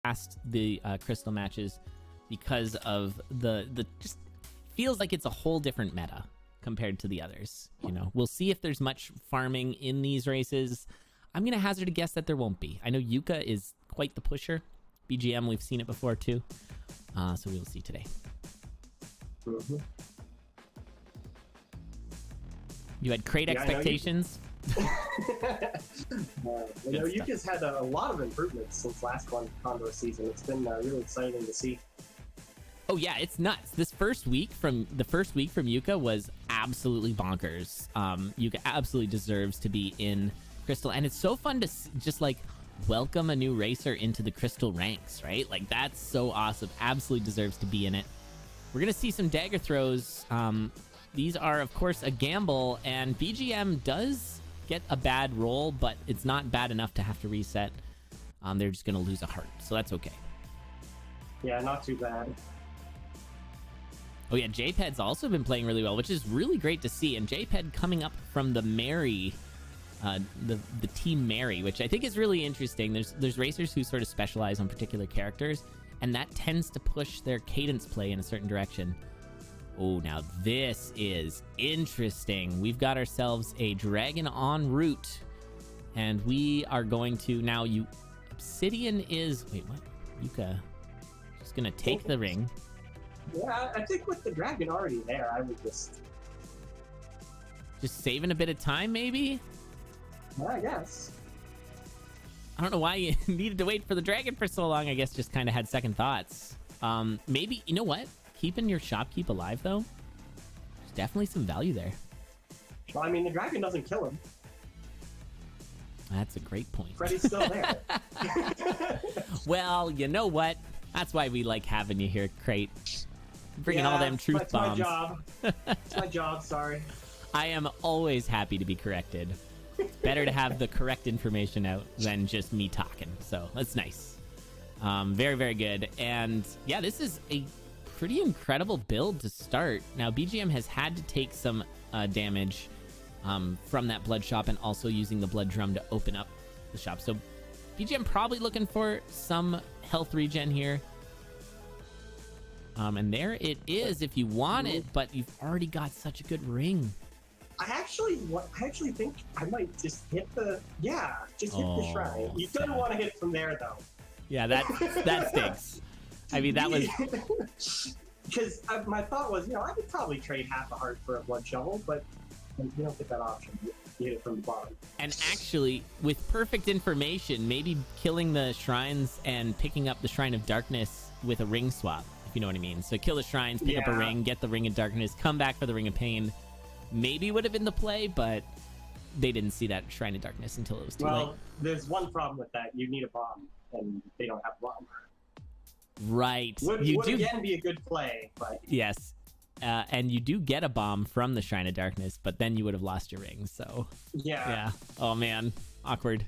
past the crystal matches because of the just feels like it's a whole different meta compared to the others. You know, we'll see if there's much farming in these races. I'm gonna hazard a guess that there won't be. I know Yuka is quite the pusher. BGM, we've seen it before too, so we'll see today. You had great expectations. Yuka's had a lot of improvements since last CoNDOR season. It's been really exciting to see. Oh yeah, it's nuts. This first week from Yuka was absolutely bonkers. Yuka absolutely deserves to be in Crystal, and it's so fun to just like welcome a new racer into the Crystal ranks, right? Like that's so awesome. Absolutely deserves to be in it. We're gonna see some dagger throws. These are of course a gamble, and BGM does get a bad roll, but it's not bad enough to have to reset. They're just gonna lose a heart, so that's okay. Yeah, not too bad. Oh yeah, JPED's also been playing really well, which is really great to see. And JPED coming up from the Mary, the team Mary, which I think is really interesting. There's racers who sort of specialize on particular characters, and that tends to push their cadence play in a certain direction. Oh, now this is interesting. We've got ourselves a dragon en route, and we are going to now. Obsidian is wait what? Yuka just gonna take the ring. Yeah, I think with the dragon already there, I would just saving a bit of time, maybe? Well, I guess. I don't know why you needed to wait for the dragon for so long. I guess just kind of had second thoughts. Maybe, you know what? Keeping your shopkeep alive, though, there's definitely some value there. Well, I mean, the dragon doesn't kill him. That's a great point. Freddy's still there. Well, you know what? That's why we like having you here, Crate. Bringing all them truth bombs. That's my job. It's my job, sorry. I am always happy to be corrected. It's better to have the correct information out than just me talking. So that's nice. Very, very good. And yeah, this is a pretty incredible build to start. Now, BGM has had to take some damage from that blood shop, and also using the blood drum to open up the shop. So BGM probably looking for some health regen here. And there it is if you want it, but you've already got such a good ring. I actually think I might just hit the hit the shrine. You don't want to hit it from there though. Yeah, that stinks. I mean, that was because my thought was, I could probably trade half a heart for a blood shovel, but you don't get that option. You hit it from the bottom. And actually, with perfect information, maybe killing the shrines and picking up the Shrine of Darkness with a ring swap, if you know what I mean. So kill the shrines, pick up a ring, get the Ring of Darkness, come back for the Ring of Pain. Maybe would have been the play, but they didn't see that Shrine of Darkness until it was too late. Well, there's one problem with that. You need a bomb, and they don't have a bomb. Right. Would again be a good play, but... Yes. And you do get a bomb from the Shrine of Darkness, but then you would have lost your ring, so... Yeah. Oh, man. Awkward.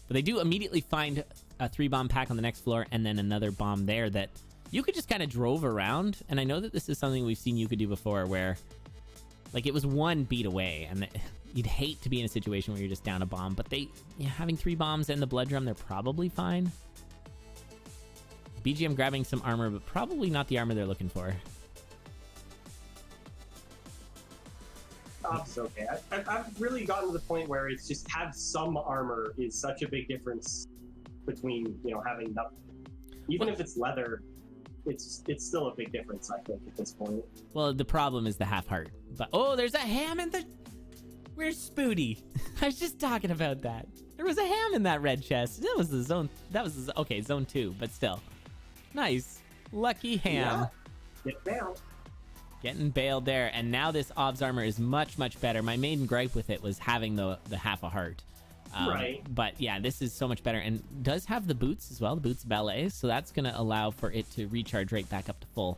But they do immediately find a 3-bomb pack on the next floor, and then another bomb there that you could just kind of drove around. And I know that this is something we've seen you could do before, where... like, it was one beat away, and you'd hate to be in a situation where you're just down a bomb, but having 3 bombs and the blood drum, they're probably fine. BGM grabbing some armor, but probably not the armor they're looking for. It's okay. I've really gotten to the point where it's just have some armor is such a big difference between, having nothing. Even if it's leather, it's still a big difference, I think, at this point. Well, the problem is the half heart. But there's a ham in the... Where's Spooty? I was just talking about that. There was a ham in that red chest. That was the zone. Okay, zone 2, but still. Nice. Lucky ham. Yeah. Get bailed. Getting bailed there. And now this Ob's armor is much, much better. My main gripe with it was having the half a heart. Right. But yeah, this is so much better, and does have the boots as well, the boots ballet, so that's going to allow for it to recharge right back up to full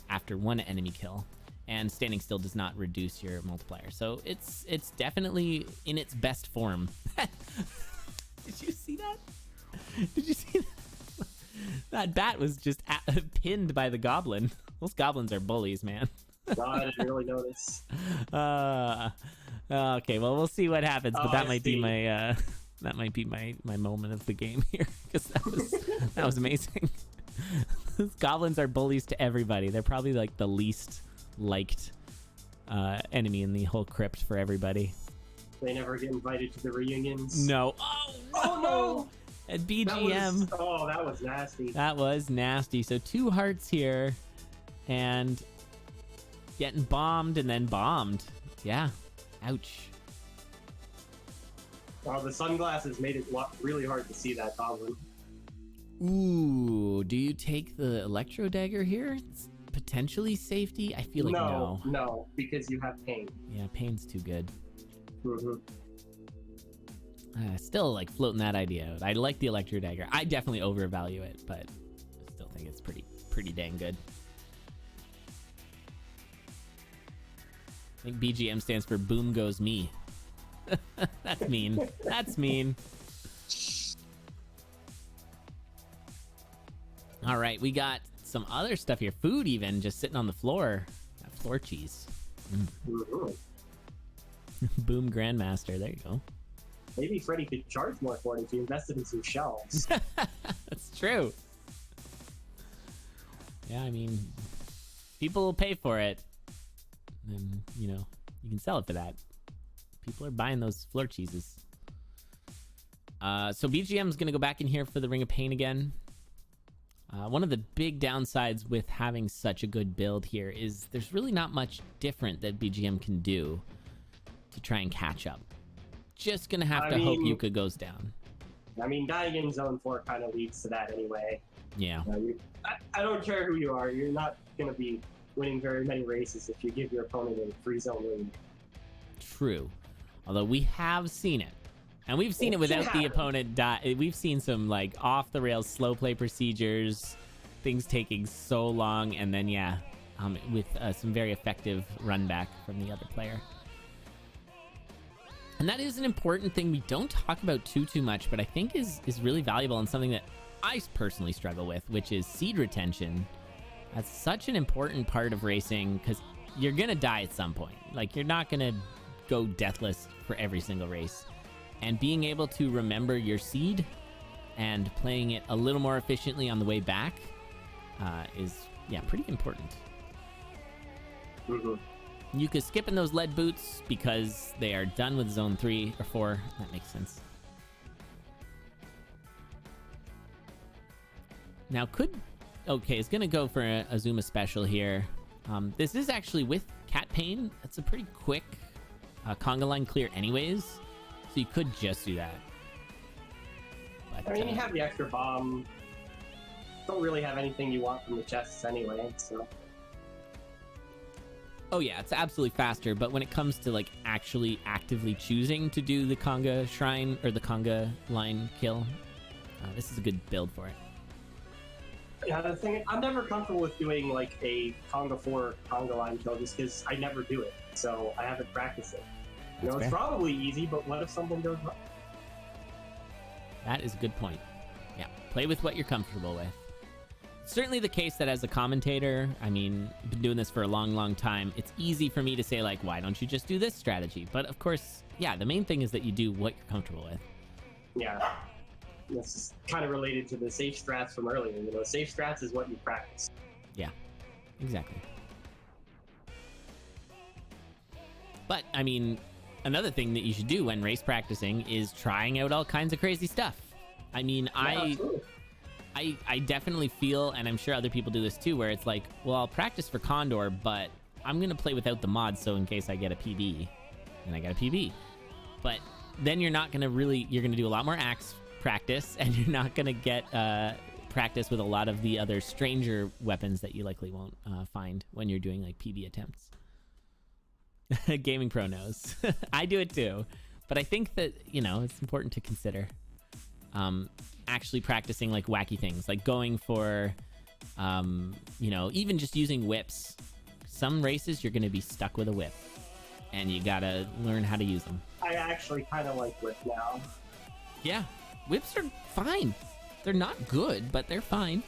after one enemy kill. And standing still does not reduce your multiplier, so it's definitely in its best form. Did you see that? Did you see that? That bat was just pinned by the goblin. Those goblins are bullies, man. No, I didn't really notice. Okay, well, we'll see what happens, but that might be my That might be my moment of the game here, because that was amazing. Goblins are bullies to everybody. They're probably like the least liked enemy in the whole crypt for everybody. They never get invited to the reunions. No. Oh no! At BGM. That was nasty. That was nasty. So 2 hearts here, and getting bombed and then bombed. Yeah. Ouch. Well, the sunglasses made it really hard to see that goblin. Ooh, do you take the electro dagger here? It's potentially safety. I feel like no, because you have pain. Yeah, pain's too good. Mm-hmm. Still like floating that idea out. I like the electro dagger. I definitely overvalue it, but I still think it's pretty dang good. I think BGM stands for Boom Goes Me. That's mean. That's mean. All right, we got some other stuff here. Food even, just sitting on the floor. That floor cheese. Mm-hmm. Boom Grandmaster. There you go. Maybe Freddy could charge more for it if he invested in some shells. That's true. Yeah, I mean, people will pay for it. And, you know, you can sell it for that. People are buying those floor cheeses. So BGM's going to go back in here for the Ring of Pain again. One of the big downsides with having such a good build here is there's really not much different that BGM can do to try and catch up. Just going to have to hope Yuka goes down. I mean, dying in Zone 4 kind of leads to that anyway. Yeah. I don't care who you are. You're not going to be winning very many races if you give your opponent a free zone lead. True. Although we have seen it. And we've seen it without the opponent die. We've seen some like off the rails slow play procedures, things taking so long, and then with some very effective run back from the other player. And that is an important thing we don't talk about too much, but I think is really valuable and something that I personally struggle with, which is seed retention. That's such an important part of racing because you're gonna die at some point. Like, you're not gonna go deathless for every single race. And being able to remember your seed and playing it a little more efficiently on the way back is, pretty important. Mm-hmm. Yuka's skipping those lead boots because they are done with zone 3 or 4. That makes sense. Now it's gonna go for a Azuma special here. This is actually with Cat Pain. That's a pretty quick conga line clear anyways. So you could just do that. But, I mean, you have the extra bomb. Don't really have anything you want from the chests anyway, so. Oh yeah, it's absolutely faster, but when it comes to like actually actively choosing to do the conga shrine or the conga line kill, this is a good build for it. Yeah, the thing, I'm never comfortable with doing like a conga 4 conga line kill just because I never do it, so I haven't practiced it. You know, it's probably easy, but what if something goes wrong? That is a good point. Yeah, play with what you're comfortable with. Certainly the case that as a commentator, I mean, I've been doing this for a long time, it's easy for me to say, like, why don't you just do this strategy? But of course, the main thing is that you do what you're comfortable with. Yeah. This is kind of related to the safe strats from earlier. You know, safe strats is what you practice. Yeah, exactly. But, I mean, another thing that you should do when race practicing is trying out all kinds of crazy stuff. I mean, I definitely feel, and I'm sure other people do this too, where it's like, well, I'll practice for CoNDOR, but I'm going to play without the mods, so in case I get a PB, then I got a PB. But then you're not going to you're going to do a lot more axe practice, and you're not going to get practice with a lot of the other stranger weapons that you likely won't find when you're doing like PB attempts. Gaming Pro knows. I do it too. But I think that, it's important to consider actually practicing like wacky things, like going for, even just using whips. Some races you're going to be stuck with a whip, and you got to learn how to use them. I actually kind of like whip now. Yeah, whips are fine. They're not good, but they're fine.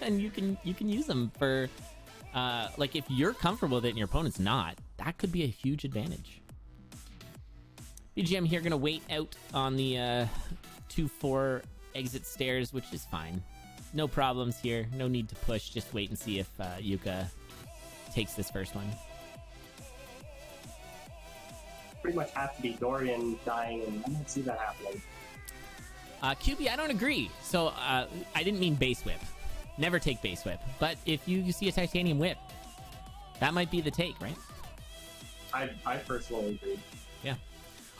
And you can use them for, like, if you're comfortable with it and your opponent's not, that could be a huge advantage. BGM here gonna wait out on the 2-4 exit stairs, which is fine. No problems here. No need to push. Just wait and see if Yuka takes this first one. Pretty much have to be Dorian dying, and I don't see that happening. QB, I don't agree. So I didn't mean base whip. Never take base whip. But if you see a titanium whip, that might be the take, right? I personally agree. Yeah.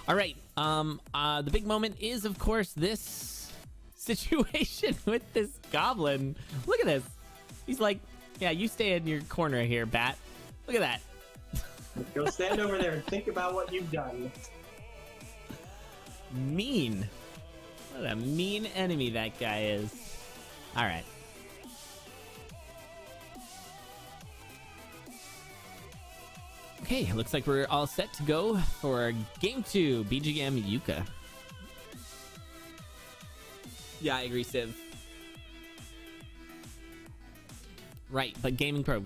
All right. The big moment is, of course, this situation with this goblin. Look at this. He's like, yeah, you stay in your corner here, Bat. Look at that. Go stand over there and think about what you've done. Mean. What a mean enemy that guy is. All right. Okay, looks like we're all set to go for game 2, BGM Yuka. Yeah, I agree, Civ. Right, but Gaming Pro,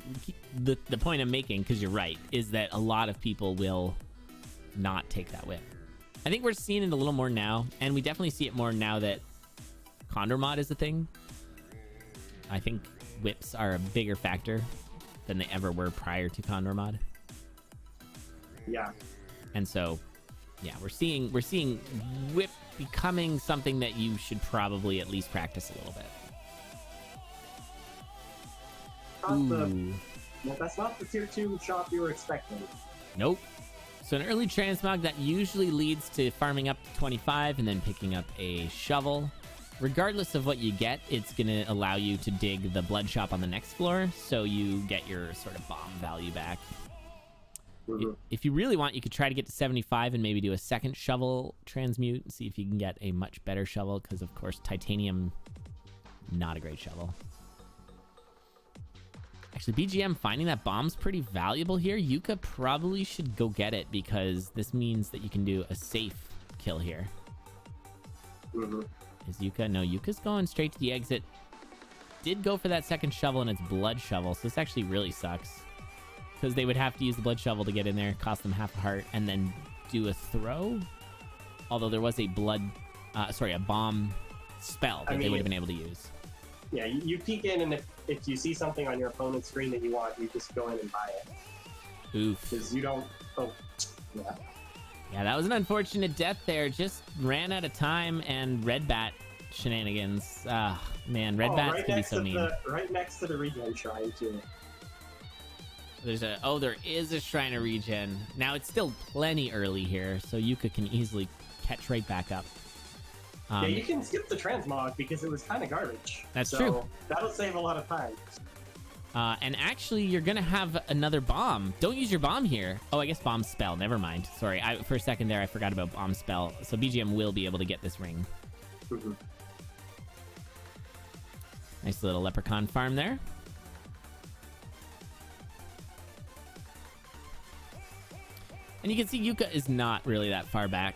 the point I'm making, because you're right, is that a lot of people will not take that whip. I think we're seeing it a little more now, and we definitely see it more now that CoNDOR mod is a thing. I think whips are a bigger factor than they ever were prior to CoNDOR mod. Yeah. And so, yeah, we're seeing whip becoming something that you should probably at least practice a little bit. That's not the tier 2 shop you were expecting. Nope. So an early transmog that usually leads to farming up to 25 and then picking up a shovel. Regardless of what you get, it's going to allow you to dig the blood shop on the next floor, so you get your sort of bomb value back. Mm-hmm. If you really want, you could try to get to 75 and maybe do a second shovel transmute and see if you can get a much better shovel, because of course titanium, not a great shovel. Actually, BGM finding that bomb's pretty valuable here. Yuka probably should go get it, because this means that you can do a safe kill here. Mm-hmm. Is Yuka? No, Yuka's going straight to the exit. Did go for that second shovel, and it's blood shovel, so this actually really sucks. Because they would have to use the blood shovel to get in there, cost them half a heart, and then do a throw. Although there was a a bomb spell that they would have been able to use. Yeah, you peek in, and if you see something on your opponent's screen that you want, you just go in and buy it. Oof. Because you don't... Oh, yeah. Yeah, that was an unfortunate death there. Just ran out of time, and Red Bat shenanigans. Ah, man, Red Bat's right gonna be so mean. Right next to the regen shrine, too. There is a shrine of regen. Now, it's still plenty early here, so Yuka can easily catch right back up. Yeah, you can skip the transmog because it was kind of garbage. That's true. That'll save a lot of time. And actually, you're going to have another bomb. Don't use your bomb here. Oh, I guess bomb spell. Never mind. Sorry, for a second there, I forgot about bomb spell. So BGM will be able to get this ring. Mm-hmm. Nice little leprechaun farm there. And you can see Yuka is not really that far back.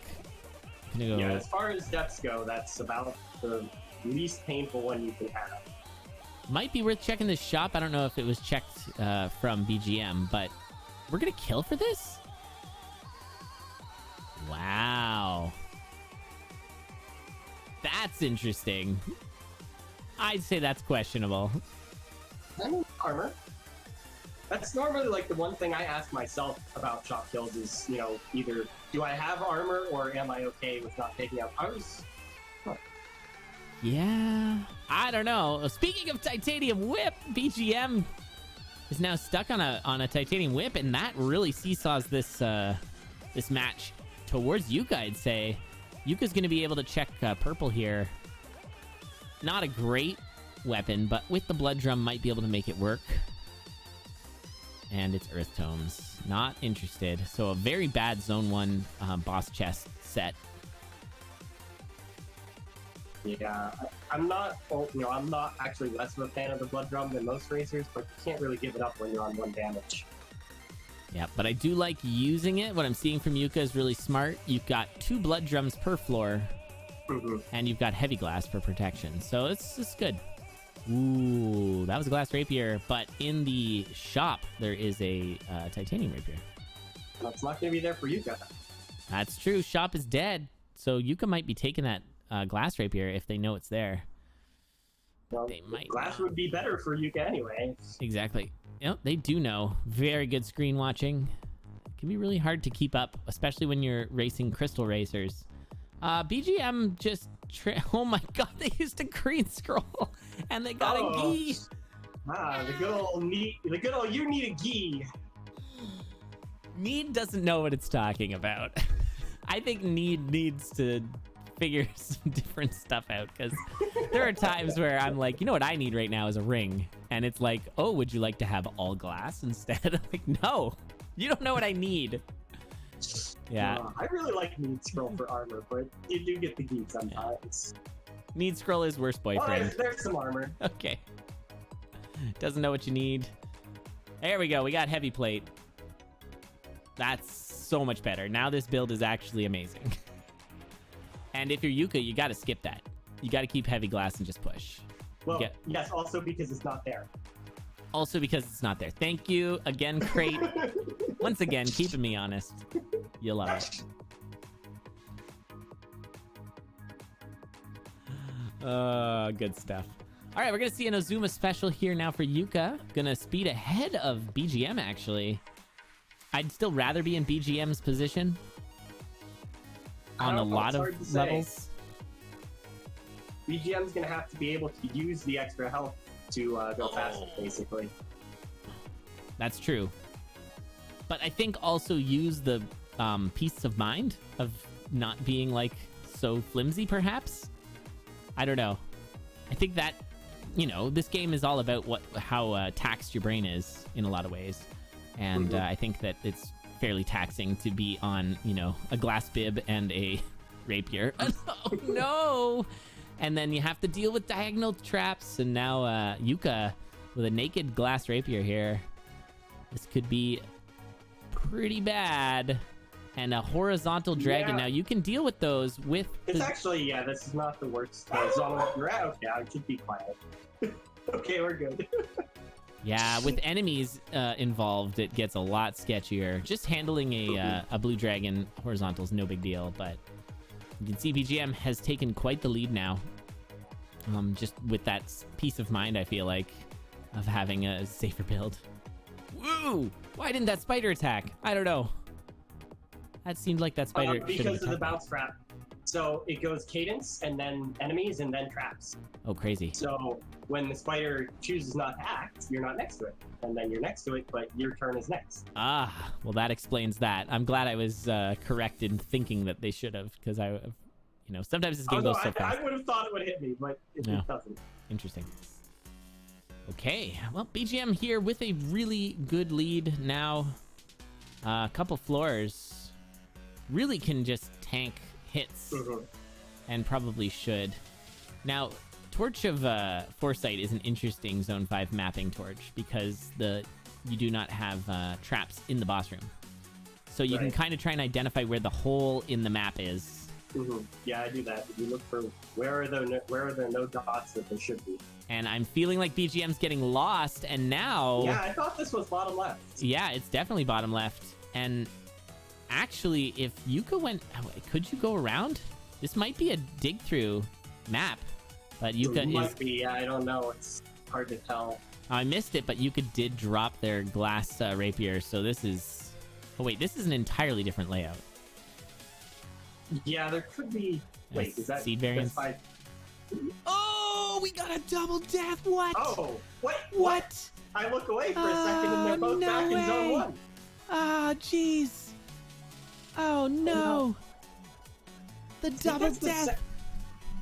Yeah, as far as depths go, that's about the least painful one you can have. Might be worth checking this shop. I don't know if it was checked from BGM, but we're going to kill for this? Wow. That's interesting. I'd say that's questionable. I mean, armor. That's normally like the one thing I ask myself about shop kills is, you know, either do I have armor or am I okay with not taking out powers? Huh. Yeah, I don't know. Speaking of titanium whip, BGM is now stuck on a titanium whip, and that really seesaws this this match towards Yuka, I'd say. Yuka's going to be able to check purple here. Not a great weapon, but with the blood drum might be able to make it work. And it's Earth Tomes. Not interested. So a very bad Zone 1 boss chest set. Yeah, I'm not actually less of a fan of the blood drum than most racers, but you can't really give it up when you're on 1 damage. Yeah, but I do like using it. What I'm seeing from Yuka is really smart. You've got 2 blood drums per floor, and you've got heavy glass for protection. So it's good. Ooh, that was a glass rapier, but in the shop, there is a titanium rapier. That's not going to be there for Yuka. That's true. Shop is dead. So Yuka might be taking that glass rapier if they know it's there. Well, They might glass not. would be better for Yuka anyway. Exactly. Yep, they do know. Very good screen watching. It can be really hard to keep up, especially when you're racing crystal racers. BGM just... oh my god, they used a green scroll and they got a gi. The good old you need a gi. Need doesn't know what it's talking about. I think Need needs to figure some different stuff out, because there are times where I'm like, you know what I need right now is a ring, and it's like, oh, would you like to have all glass instead? I'm like, no, you don't know what I need. Yeah. I really like Need Scroll for armor, but you do get the gi sometimes. Need Scroll is worst boyfriend. Well, there's some armor. Okay. Doesn't know what you need. There we go. We got heavy plate. That's so much better. Now this build is actually amazing. And if you're Yuka, you got to skip that. You got to keep heavy glass and just push. Well, yes, also because it's not there. Also because it's not there. Thank you again, Crate. Once again, keeping me honest. You'll love it. Good stuff. All right, we're going to see an Ozuma special here now for Yuka. Going to speed ahead of BGM, actually. I'd still rather be in BGM's position on a lot of levels. BGM's going to have to be able to use the extra health to go faster, basically. That's true. But I think also use the peace of mind of not being, like, so flimsy, perhaps? I don't know. I think that, you know, this game is all about how taxed your brain is in a lot of ways. And I think that it's fairly taxing to be on, you know, a glass bib and a rapier. Oh, no! And then you have to deal with diagonal traps. And now Yuka with a naked glass rapier here. This could be pretty bad. And a horizontal dragon. Now you can deal with those with... It's actually, yeah, this is not the worst. As long as you're out, yeah, I should be quiet. Okay, we're good. Yeah, with enemies involved, it gets a lot sketchier. Just handling a blue dragon horizontal is no big deal, but you can see BGM has taken quite the lead now. Just with that peace of mind, I feel like, of having a safer build. Woo! Why didn't that spider attack? I don't know. That seemed like that spider should have because of the bounce trap. So it goes cadence, and then enemies, and then traps. Oh, crazy. So when the spider chooses not to act, you're not next to it. And then you're next to it, but your turn is next. Ah, well, that explains that. I'm glad I was correct in thinking that they should have, because I, you know, sometimes this game goes so fast. I would have thought it would hit me, but it doesn't. Interesting. Okay, well, BGM here with a really good lead now. A couple floors. Really can just tank hits, and probably should. Now, Torch of Foresight is an interesting Zone 5 mapping torch, because you do not have traps in the boss room. So you can kind of try and identify where the hole in the map is. Yeah, I do that. You look for where are there no dots that there should be. And I'm feeling like BGM's getting lost, and now... Yeah, I thought this was bottom left. Yeah, it's definitely bottom left. And actually, if Yuka went... could you go around? This might be a dig-through map, but Yuka it might be, I don't know. It's hard to tell. I missed it, but Yuka did drop their glass rapier, so this is... Oh, wait, this is an entirely different layout. Yeah, there could be... Wait, is that... Seed variants? Oh, we got a double death! What? Oh, what? I look away for a second and they're both back in Zone 1. Ah, jeez. Oh, no. The double death.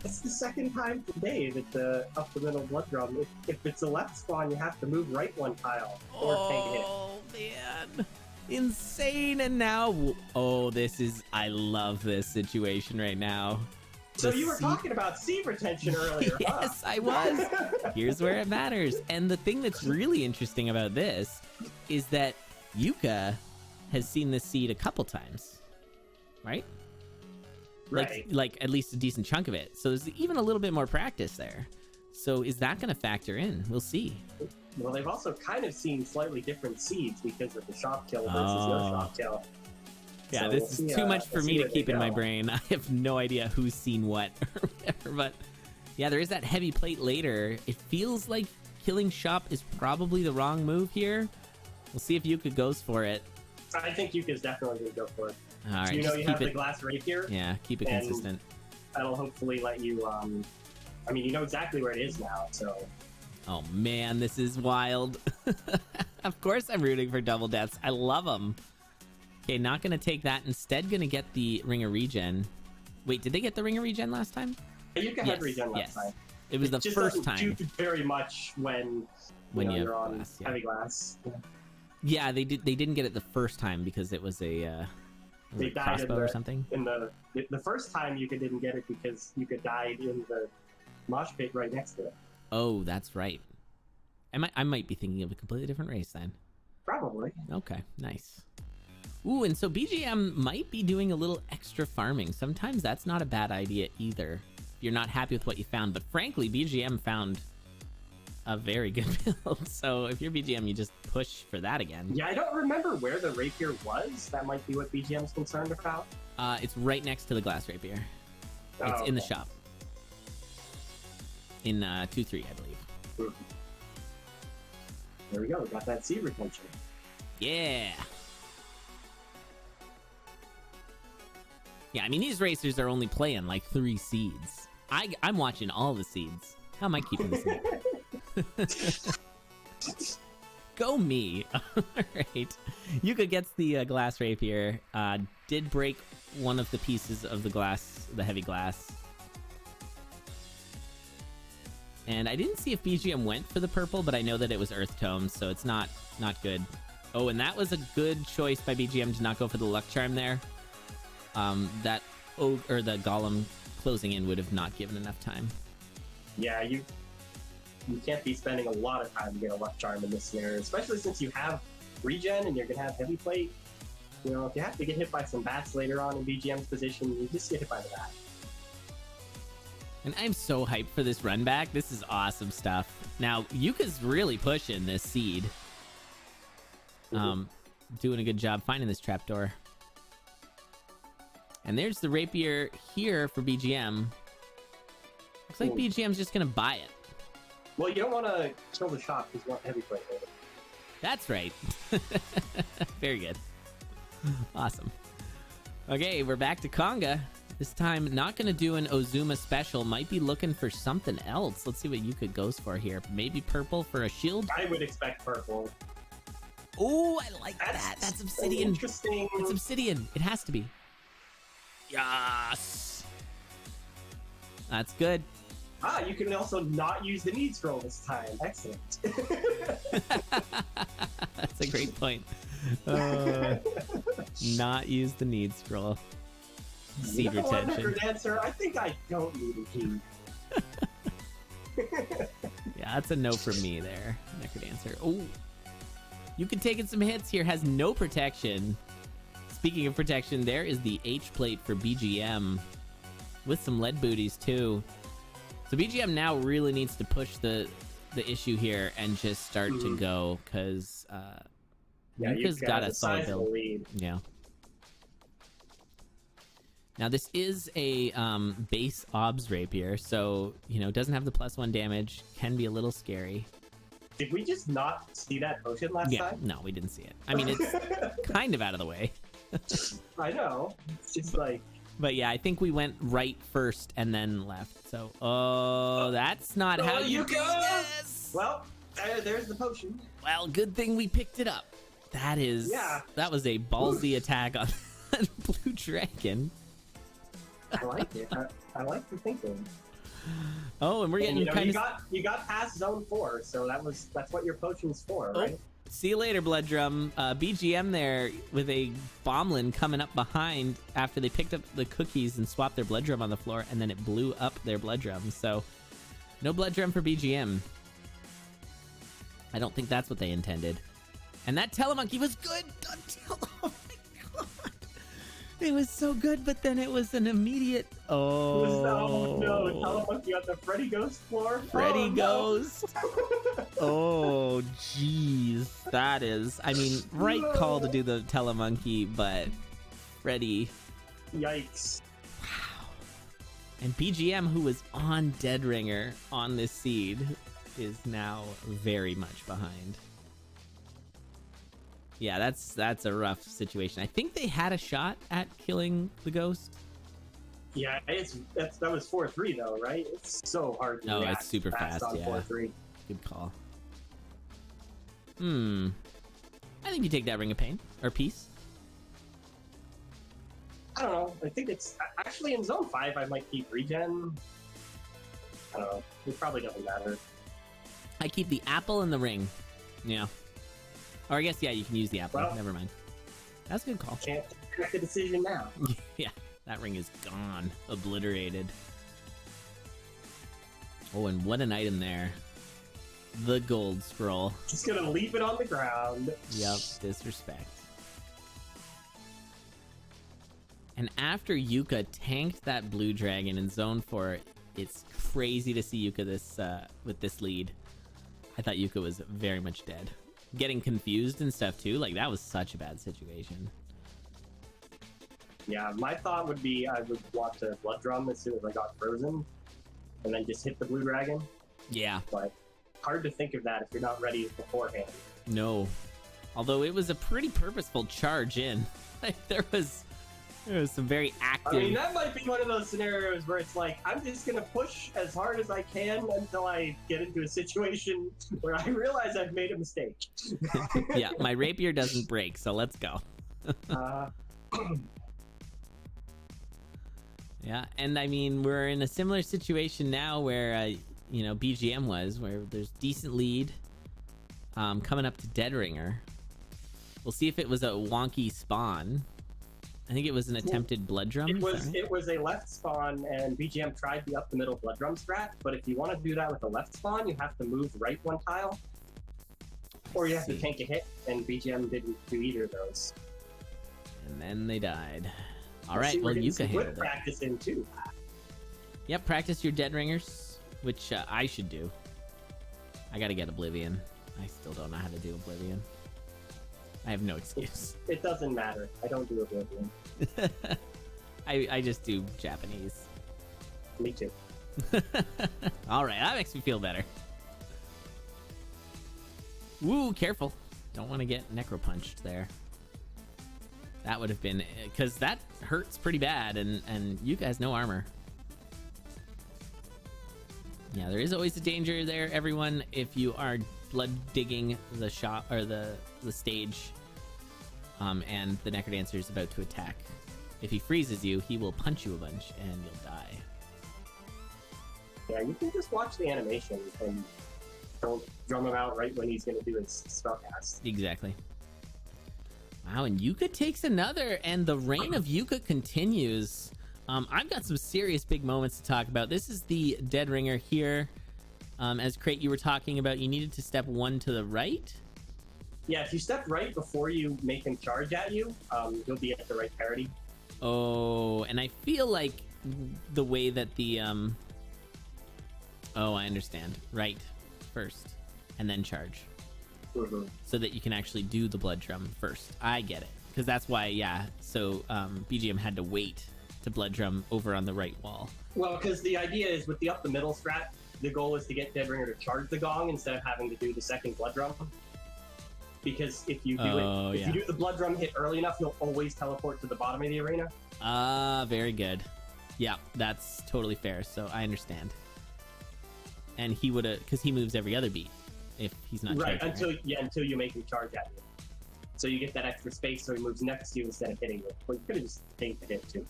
It's the second time today that the up the middle blood drum. If it's a left spawn, you have to move right one tile or take hit. Oh, man. Insane. And now, oh, I love this situation right now. So you were talking about seed retention earlier, Yes, I was. Here's where it matters. And the thing that's really interesting about this is that Yuka has seen this seed a couple times, right? Like at least a decent chunk of it. So there's even a little bit more practice there. So is that going to factor in? We'll see. Well, they've also kind of seen slightly different seeds because of the shop kill versus no shop kill. Yeah, So this we'll is see, too much for we'll see me to where they keep in my go. brain. I have no idea who's seen what or whatever, but yeah, there is that heavy plate later. It feels like killing Shop is probably the wrong move here. We'll see if Yuka goes for it. I think Yuka's definitely going to go for it. All right, You know just you keep have the it. glass rapier. Yeah, keep it and consistent. That'll hopefully let you. I mean, you know exactly where it is now, so. Oh man, this is wild. Of course I'm rooting for double deaths. I love them. Okay, not gonna take that. Instead, gonna get the Ring of Regen. Wait, did they get the Ring of Regen last time? Yuka had regen last time. It was the just first doesn't time. do very much when When you have you're on glass, yeah. heavy glass. Yeah, they didn't get it the first time because it was a was They it died in crossbow or something. In the first time, Yuka didn't get it because Yuka died in the mosh pit right next to it. Oh, that's right. I might be thinking of a completely different race then. Probably. Okay, nice. Ooh, and so BGM might be doing a little extra farming. Sometimes that's not a bad idea either. If you're not happy with what you found, but frankly, BGM found a very good build. So if you're BGM, you just push for that again. Yeah, I don't remember where the rapier was. That might be what BGM's concerned about. It's right next to the glass rapier. It's in the okay. shop. In 2-3, I believe. Mhm. There we go. We got that seed retention. Yeah. Yeah, I mean, these racers are only playing like 3 seeds. I'm watching all the seeds. How am I keeping this in? Go me. All right. Yuka gets the glass rapier. Did break one of the pieces of the glass, the heavy glass. And I didn't see if BGM went for the purple, but I know that it was Earth Tome, so it's not good. Oh, and that was a good choice by BGM to not go for the Luck Charm there. That or the Golem closing in would have not given enough time. Yeah, you can't be spending a lot of time to get a luck charm in this scenario, especially since you have regen and you're gonna have heavy plate. You know, if you have to get hit by some bats later on in BGM's position, you just get hit by the bat. And I'm so hyped for this run back. This is awesome stuff. Now, Yuka's really pushing this seed. Doing a good job finding this trapdoor. And there's the rapier here for BGM. Looks like BGM's just gonna buy it. Well, you don't want to kill the shop because you want heavy plate later. That's right. Very good. Awesome. Okay, we're back to Conga. This time, not going to do an Ozuma special. Might be looking for something else. Let's see what Yuka goes for here. Maybe purple for a shield? I would expect purple. Oh, I like that. That's obsidian. Interesting. It's obsidian. It has to be. Yes. That's good. Ah, you can also not use the need scroll this time. Excellent. That's a great point. Not use the need scroll. Seed retention. Necrodancer, I think I don't need a key. Yeah, that's a no for me there, Necrodancer. Oh, you can take in some hits here. Has no protection. Speaking of protection, there is the H plate for BGM with some lead booties too. So BGM now really needs to push the issue here and just start to go because Yuka's got a solid build. Yeah. Now this is a base obs rapier, so you know doesn't have the +1 damage. Can be a little scary. Did we just not see that potion last time? No, we didn't see it. I mean, it's kind of out of the way. I know. It's just like. But yeah, I think we went right first and then left. So, oh, that's not how you do this. Well, there's the potion. Well, good thing we picked it up. That is. Yeah. That was a ballsy attack on Blue Dragon. I like it. I like the thinking. Oh, and we're getting you got past zone 4, so that's what your potion's for, right? See you later, Blood Drum. BGM there with a Bomblin coming up behind after they picked up the cookies and swapped their Blood Drum on the floor, and then it blew up their Blood Drum. So, no Blood Drum for BGM. I don't think that's what they intended. And that Telemonkey was good. Oh my god. It was so good, but then it was an immediate... Oh no, Telemonkey got the Freddy Ghost floor. Freddy Ghost. Oh, jeez. That is... I mean, right call to do the Telemonkey, but Freddy. Yikes. Wow. And BGM, who was on Dead Ringer on this seed, is now very much behind. Yeah, that's a rough situation. I think they had a shot at killing the ghost. Yeah, that was 4-3 though, right? It's so hard to react it's super fast. on Yeah, 4-3. good call. I think you take that Ring of Pain or Peace. I don't know. I think it's actually in Zone 5. I might keep Regen. I don't know. It probably doesn't matter. I keep the apple and the ring. Yeah. Or I guess, yeah, you can use the apple. Well, never mind. That's a good call. Can't make the decision now. Yeah, that ring is gone. Obliterated. Oh, and what an item there. The gold scroll. Just gonna leave it on the ground. Yep, disrespect. And after Yuka tanked that blue dragon in Zone 4, it's crazy to see Yuka with this lead. I thought Yuka was very much dead. Getting confused and stuff too, like that was such a bad situation. Yeah, my thought would be I would want to blood drum as soon as I got frozen, and then just hit the blue dragon. Yeah. But hard to think of that if you're not ready beforehand. No. Although it was a pretty purposeful charge in. Like there was some very active... I mean, that might be one of those scenarios where it's like, I'm just going to push as hard as I can until I get into a situation where I realize I've made a mistake. Yeah, my rapier doesn't break, so let's go. Yeah, and I mean, we're in a similar situation now where, you know, BGM was, where there's decent lead coming up to Dead Ringer. We'll see if it was a wonky spawn. I think it was an attempted blood drum. It was a left spawn, and BGM tried the up the middle blood drum strat. But if you want to do that with a left spawn, you have to move right one tile, or you have to tank a hit. And BGM didn't do either of those. And then they died. All right, well, Yuka handled it. Practice in too. Yep, practice your Dead Ringers, which I should do. I got to get Oblivion. I still don't know how to do Oblivion. I have no excuse. It doesn't matter. I don't do Oblivion. I just do Japanese. Me too. All right, that makes me feel better. Woo, careful. Don't want to get necro-punched there. That would have been... Because that hurts pretty bad, and Yuka has no armor. Yeah, there is always a danger there, everyone, if you are blood digging the shot or the stage, and the Necrodancer is about to attack. If he freezes you, he will punch you a bunch and you'll die. Yeah, you can just watch the animation and don't drum him out right when he's going to do his spellcast. Exactly. Wow, and Yuka takes another, and the reign of Yuka continues. I've got some serious big moments to talk about. This is the Dead Ringer here. As Crate, you were talking about, you needed to step one to the right. Yeah, if you step right before you make him charge at you, you'll be at the right parity. Oh, and I feel like the way that the... Oh, I understand. Right first, and then charge. Mm-hmm. So that you can actually do the blood drum first. I get it. Because that's why, yeah, so BGM had to wait to blood drum over on the right wall. Well, because the idea is with the up the middle strat, the goal is to get Dead Ringer to charge the gong instead of having to do the second blood drum. Because if you do you do the blood drum hit early enough, you'll always teleport to the bottom of the arena. Very good. Yeah, that's totally fair. So I understand. And he would have, because he moves every other beat if he's not right charging, until you make him charge at you. So you get that extra space, so he moves next to you instead of hitting you. Well, you could have just taken the hit too.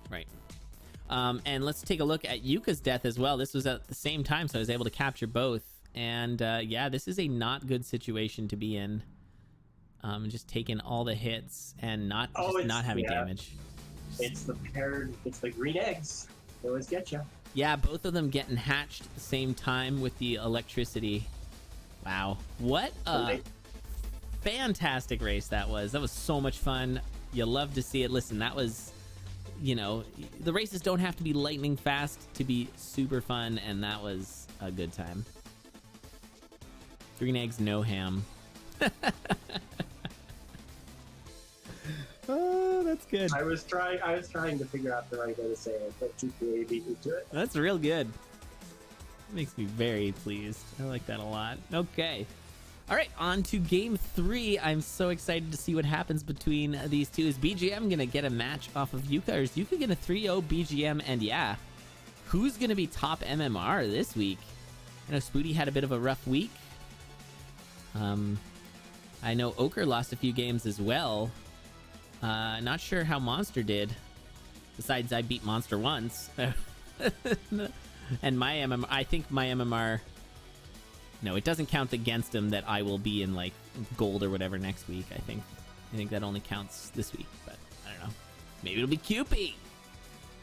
Right. And let's take a look at Yuka's death as well. This was at the same time, so I was able to capture both. And yeah, this is a not good situation to be in. Just taking all the hits and not having damage. It's the green eggs. They always get you. Yeah, both of them getting hatched at the same time with the electricity. Wow. What a fantastic race that was. That was so much fun. You love to see it. Listen, that was, you know, the races don't have to be lightning fast to be super fun, and that was a good time. Green eggs, no ham. That's good. I was trying to figure out the right way to say it, but GPA beat me to it. That's real good. Makes me very pleased. I like that a lot. Okay. All right, on to game 3. I'm so excited to see what happens between these two. Is BGM going to get a match off of Yuka, or is Yuka going to 3-0 BGM? And yeah, who's going to be top MMR this week? I know Spooty had a bit of a rough week. I know Ochre lost a few games as well. Not sure how Monster did. Besides, I beat Monster once. And my MMR, I think my MMR... No, it doesn't count against him that I will be in, like, gold or whatever next week, I think. I think that only counts this week, but I don't know. Maybe it'll be Cupie!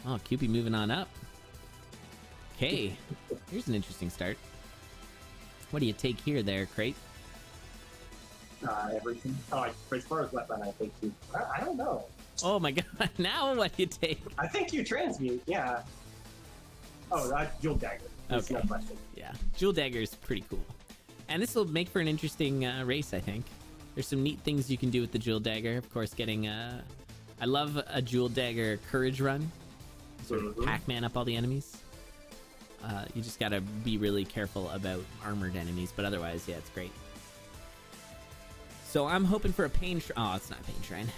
Oh, Cupie moving on up. Okay, here's an interesting start. What do you take here there, Crate? Everything. Oh, as far as weapon, I think you... I don't know. Oh my god, now what do you take? I think you transmute, yeah. Oh, Jewel Dagger. There's Okay. no question. Yeah, Jewel Dagger is pretty cool. And this will make for an interesting race, I think. There's some neat things you can do with the Jewel Dagger. Of course, getting... I love a Jewel Dagger Courage run. Sort of Pac-Man up all the enemies. You just gotta be really careful about armored enemies, but otherwise, yeah, it's great. So I'm hoping for a Pain Shrine. Oh, it's not a Pain Shrine.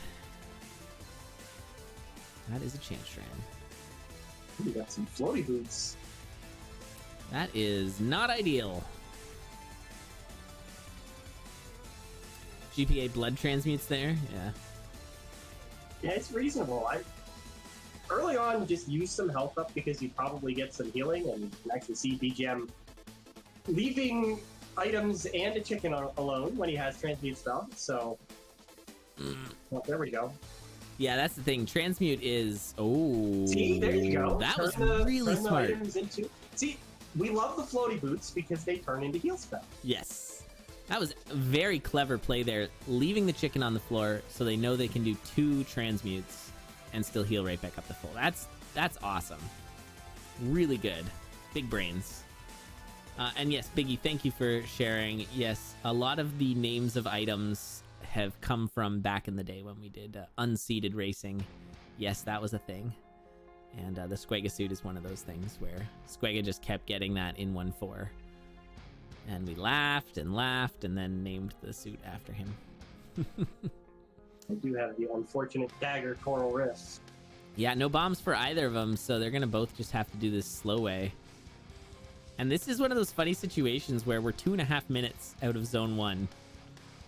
That is a Chance Shrine. You got some floaty boots. That is not ideal. GPA blood transmutes there, yeah. Yeah, it's reasonable. Early on, just use some health up because you probably get some healing, and you can actually see BGM leaving items and a chicken alone when he has transmute spell. So, well, there we go. Yeah, that's the thing. Transmute is... Oh. See, there you go. That Turn was the, really turn the smart. items into... See, we love the floaty boots because they turn into heal spell. Yes. That was a very clever play there. Leaving the chicken on the floor so they know they can do 2 transmutes and still heal right back up to full. That's awesome. Really good. Big brains. And yes, Biggie, thank you for sharing. Yes, a lot of the names of items have come from back in the day when we did unseeded racing. Yes, that was a thing. And the Squega suit is one of those things where Squega just kept getting that in 1-4. And we laughed and laughed and then named the suit after him. I do have the unfortunate dagger Coral Rift. Yeah, no bombs for either of them, so they're going to both just have to do this slow way. And this is one of those funny situations where we're 2.5 minutes out of Zone 1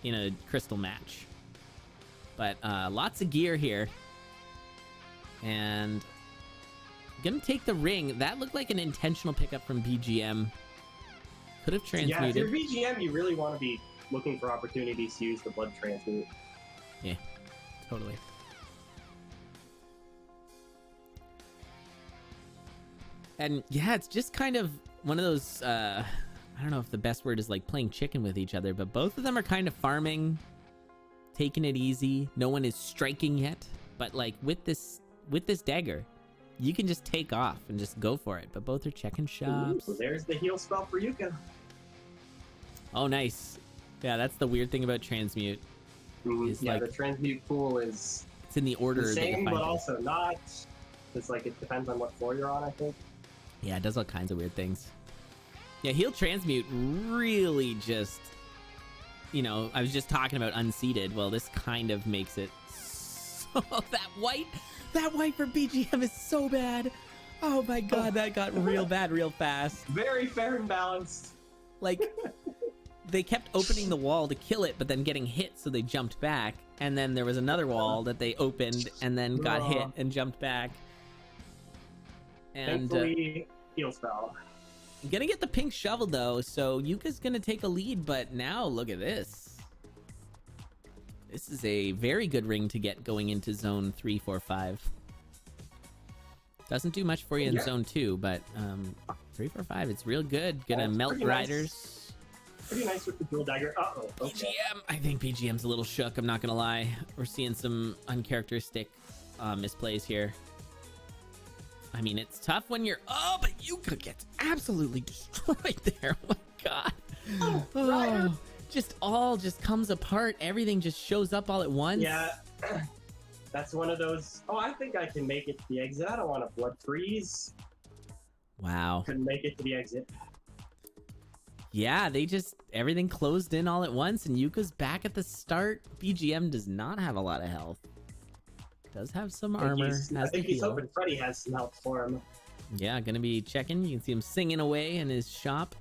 in a crystal match. But lots of gear here. And gonna take the ring. That looked like an intentional pickup from BGM. Could have transmuted. Yeah, if you're BGM, you really want to be looking for opportunities to use the blood transmute. Yeah, totally. And yeah, it's just kind of one of those, I don't know if the best word is like playing chicken with each other, but both of them are kind of farming, taking it easy. No one is striking yet, but like with this dagger, you can just take off and just go for it. But both are checking shops. Ooh, there's the heal spell for Yuka. Oh, nice. Yeah, that's the weird thing about transmute. Yeah, like, the transmute pool is it's in the order the that you same, find but it. also not. It's like it depends on what floor you're on, I think. Yeah, it does all kinds of weird things. Yeah, heal transmute really just, you know, I was just talking about unseated. Well, this kind of makes it so that white for BGM is so bad. Oh my god, that got real bad real fast. Very fair and balanced. Like, they kept opening the wall to kill it, but then getting hit, so they jumped back. And then there was another wall that they opened and then got hit and jumped back. And thankfully, heal spell. gonna get the pink shovel though, so Yuka's gonna take a lead, but now look at this. This is a very good ring to get going into zone 3, 4, 5. Doesn't do much for you in zone 2, but 3, 4, 5, it's real good. Gonna melt riders. Nice. Pretty nice with the dual dagger. Uh-oh. Okay. BGM, I think BGM's a little shook, I'm not gonna lie. We're seeing some uncharacteristic misplays here. I mean, it's tough when you're... Oh, but Yuka gets absolutely destroyed there. Oh, my God. Rider. Just all just comes apart. Everything just shows up all at once. Yeah. That's one of those. Oh, I think I can make it to the exit. I don't want to blood freeze. Wow. Couldn't make it to the exit. Yeah, they just everything closed in all at once, and Yuka's back at the start. BGM does not have a lot of health. Does have some armor. I think he's hoping Freddy has some help for him. Yeah, gonna be checking. You can see him singing away in his shop.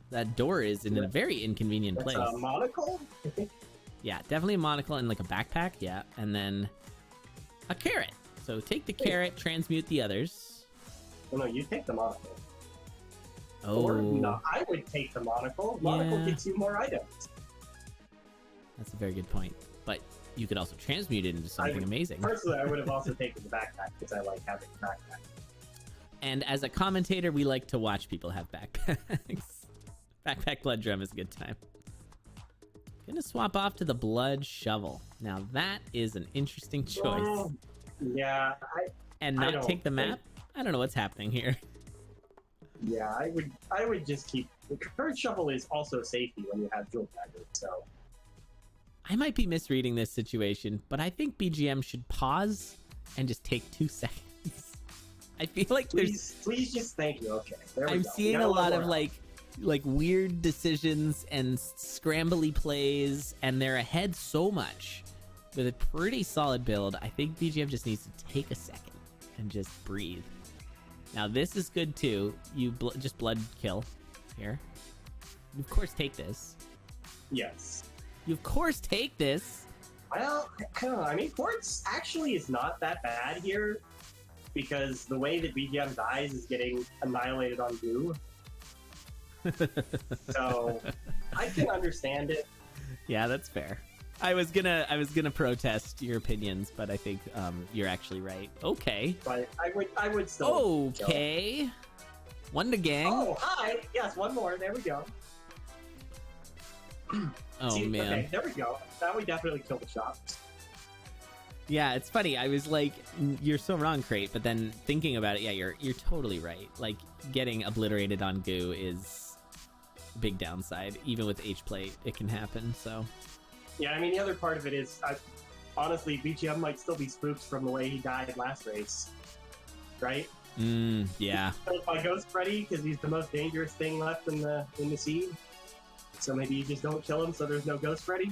That door is in a very inconvenient place. That's a monocle? Yeah, definitely a monocle and like a backpack. Yeah, and then a carrot. So take the carrot, transmute the others. Oh no, you take the monocle. Oh. Or no, I would take the monocle. Monocle gets you more items. That's a very good point. But you could also transmute it into something amazing. Personally, I would have also taken the backpack because I like having a backpack. And as a commentator, we like to watch people have backpacks. Backpack blood drum is a good time. Gonna swap off to the blood shovel. Now that is an interesting choice. Yeah, and not take the map? I don't know what's happening here. Yeah, I would just keep the current shovel is also safety when you have dual daggers, so I might be misreading this situation, but I think BGM should pause and just take 2 seconds. I feel like please just thank you. Okay, there we go. I'm seeing a lot of like weird decisions and scrambly plays, and they're ahead so much with a pretty solid build. I think BGM just needs to take a second and just breathe. Now this is good too. You just blood kill here. You of course take this. Yes. You of course take this. Well, I mean, Quartz actually is not that bad here because the way that BGM dies is getting annihilated on goo. So I can understand it. Yeah, that's fair. I was gonna protest your opinions, but I think you're actually right. Okay. But I would still. Okay. One to gang. Oh, hi. Yes, one more. There we go. Oh, see, man. Okay, there we go. That would definitely kill the shot. Yeah, it's funny. I was like, you're so wrong, Crate, but then thinking about it, yeah, you're totally right. Like, getting obliterated on goo is a big downside. Even with H-plate, it can happen, so. Yeah, I mean, the other part of it is, honestly, BGM might still be spooked from the way he died last race. Right? Yeah. Killed by Ghost Freddy, because he's the most dangerous thing left in the scene. So maybe you just don't kill him so there's no Ghost Freddy?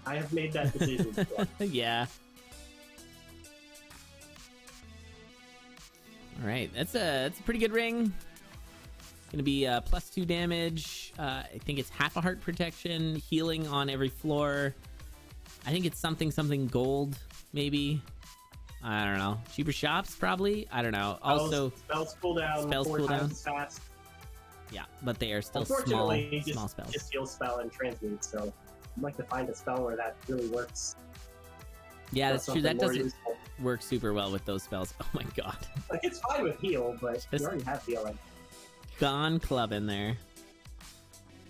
I have made that decision. Yeah. All right, that's a pretty good ring. Gonna be +2 damage. I think it's half a heart protection, healing on every floor. I think it's something gold, maybe. I don't know. Cheaper shops, probably. I don't know. Also, spells cool down. Spells 4 cool down. times as fast. Yeah, but they are still Unfortunately, small spells. Just heal spell and transmute. So I'd like to find a spell where that really works. Yeah, that's true. That doesn't useful. work super well with those spells. Oh my god. Like, it's fine with heal, but you already have healing. Gone club in there.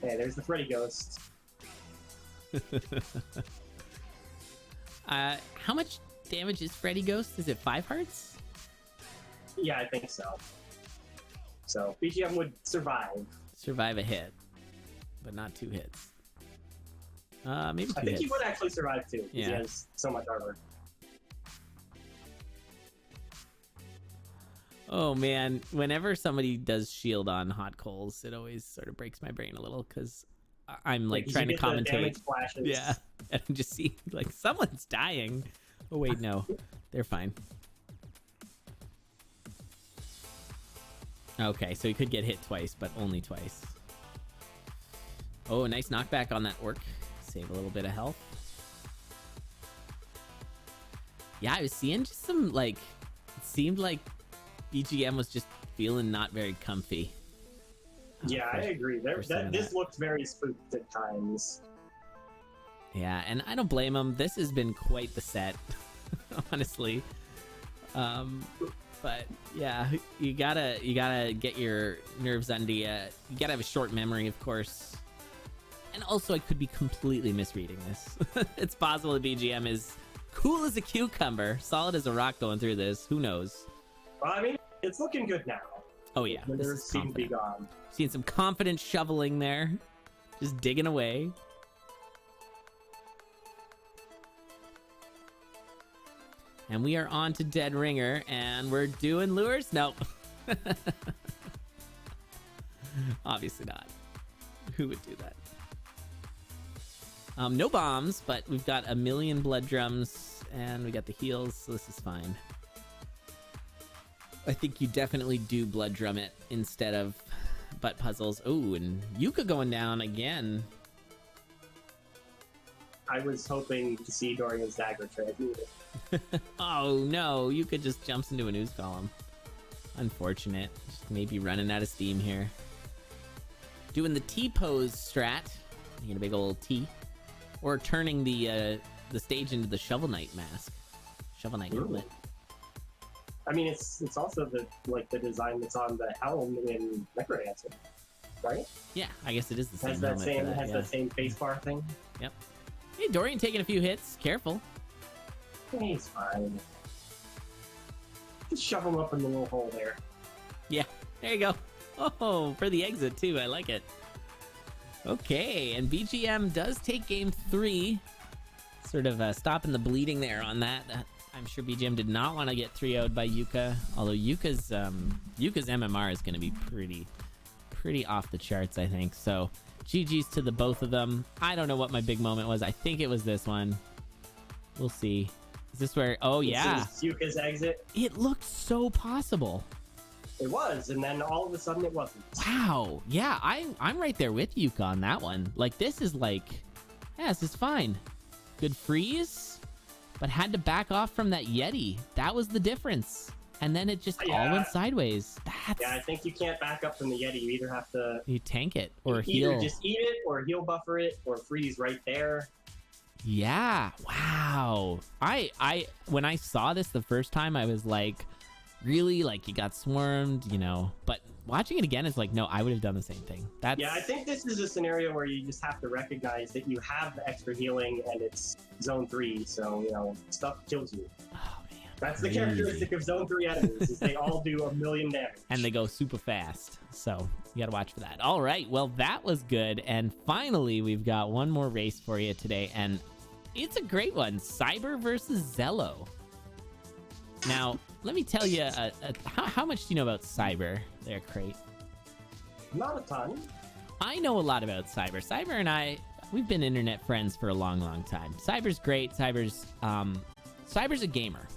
Hey, there's the Freddy Ghost. How much damage is Freddy Ghost? Is it 5 hearts? Yeah, I think so. So BGM would survive. Survive a hit, but not 2 hits. Maybe 2 I think hits. he would actually survive too, because Yeah. he has so much armor. Oh man, whenever somebody does shield on hot coals, it always sort of breaks my brain a little because I'm like trying to commentate. Yeah, and I just see like someone's dying. Oh wait, no, they're fine. Okay, so he could get hit twice, but only twice. Oh, a nice knockback on that orc. Save a little bit of health. Yeah, I was seeing just some like, it seemed like BGM was just feeling not very comfy. Yeah, I agree. This looked very spooked at times. Yeah, and I don't blame him. This has been quite the set, honestly. But yeah, you gotta get your nerves under you. You gotta have a short memory, of course. And also, I could be completely misreading this. It's possible the BGM is cool as a cucumber, solid as a rock going through this. Who knows? Well, I mean, it's looking good now. Oh yeah, this Nerves is seem to be confident. gone. Seeing some confident shoveling there, just digging away. And we are on to Dead Ringer, and we're doing lures? Nope. Obviously not. Who would do that? No bombs, but we've got a million blood drums, and we got the heals, so this is fine. I think you definitely do blood drum it instead of butt puzzles. Oh, and Yuka going down again. I was hoping to see Dorian's dagger transmuted. Oh no, Yuka just jumps into an ooze column. Unfortunate. Just maybe running out of steam here. Doing the T-pose strat. Making a big old T. Or turning the stage into the Shovel Knight mask. Shovel Knight helmet. I mean, it's also the design that's on the helm in Necrodancer, right? Yeah, I guess it is the same. Has that same face bar thing. Yep. Hey, Dorian taking a few hits. Careful. He's fine. Just shove him up in the little hole there. Yeah, there you go. Oh, for the exit too. I like it. Okay, and BGM does take game 3. Sort of stopping the bleeding there on that. I'm sure BGM did not want to get 3-0'd by Yuka, although Yuka's MMR is going to be pretty off the charts, I think. So GG's to the both of them. I don't know what my big moment was. I think it was this one. We'll see. Is this where? Oh yeah, this is Yuka's exit. It looked so possible. It was, and then all of a sudden it wasn't. Wow. Yeah, I'm right there with Yuka on that one. Like, this is like, yeah, this is fine. Good freeze, but had to back off from that Yeti. That was the difference. And then it just all went sideways. Yeah, I think you can't back up from the Yeti. You either have to... You tank it or heal. Either just eat it or heal buffer it or freeze right there. Yeah. Wow. When I saw this the first time, I was like, really? Like, you got swarmed, you know? But watching it again is like, no, I would have done the same thing. Yeah, I think this is a scenario where you just have to recognize that you have the extra healing and it's zone 3, so, you know, stuff kills you. Oh, man. That's the characteristic of zone 3 enemies, is they all do 1,000,000 damage. And they go super fast, so you gotta watch for that. All right, well, that was good. And finally, we've got one more race for you today, and it's a great one. Cyber versus Zello. Now, let me tell you, how much do you know about Cyber there, Crate? Not a ton. I know a lot about Cyber. Cyber and I, we've been internet friends for a long, long time. Cyber's great. Cyber's a gamer.